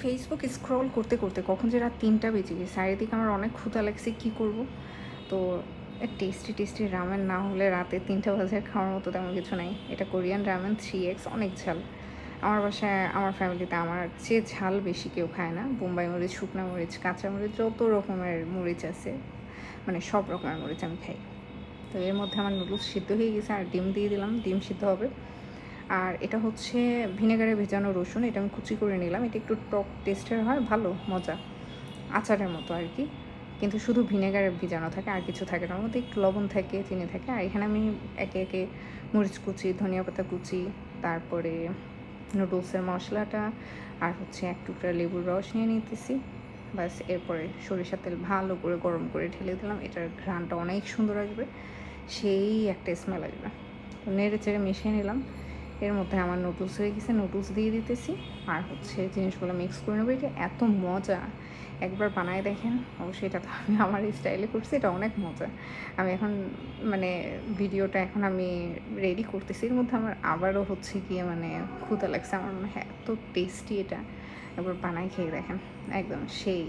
Facebook scroll করতে করতে কখন যে রাত 3টা বেজে গেছে, চারিদিকে আমার অনেক ক্ষুধা লাগছে, কী করব। তো টেস্টি টেস্টি রামেন না হলে রাতে 3টা বাজে খাওয়ার মতো তেমন কিছু নাই। এটা কোরিয়ান রামেন 3x, অনেক ঝাল। আমার বাসায় আমার ফ্যামিলিতে আমার চেয়ে ঝাল বেশি কেউ খায় না। বোম্বাই মরিচ, শুকনা মরিচ, কাঁচা মরিচ, যত রকমের মরিচ আছে মানে সব রকমের মরিচ আমি খাই। তো এর মধ্যে আমার নুডলস সিদ্ধ হয়ে গেছে আর ডিম দিয়ে দিলাম, ডিম সিদ্ধ হবে। আর এটা হচ্ছে ভিনেগারে ভেজানো রসুন, এটা আমি কুচি করে নিলাম। এটা একটু টক টেস্টের হয়, ভালো মজা, আচারের মতো আর কি, কিন্তু শুধু ভিনেগারে ভিজানো থাকে, আর কিছু থাকে না। ওর মধ্যে একটু লবণ থাকে, চিনি থাকে। আর এখানে আমি একে একে মরিচ কুচি, ধনিয়া পাতা কুচি, তারপরে নুডলসের মশলাটা, আর হচ্ছে এক টুকরা লেবুর রস নিয়ে নিতেছি। বাস, এরপরে সরিষার তেল ভালো করে গরম করে ঢেলে দিলাম। এটার ঘ্রাণটা অনেক সুন্দর আসবে, সেই একটা স্মেল আসবে। তো নেড়ে চেড়ে মিশিয়ে নিলাম। এর মধ্যে আমার নুডলস হয়ে গেছে, নুডলস দিয়ে দিতেছি। আর হচ্ছে জিনিসগুলো মিক্স করে নেবো। এটা এত মজা, একবার বানায় দেখেন। অবশ্যই এটা তো আমি আমার স্টাইলে করছি, এটা অনেক মজা। আমি এখন মানে ভিডিওটা এখন আমি রেডি করতেছি, এর মধ্যে আমার আবারও হচ্ছে গিয়ে মানে ক্ষুধা লাগছে। আমার মনে হয় এত টেস্টি এটা, একবার বানাই খেয়ে দেখেন, একদম সেই।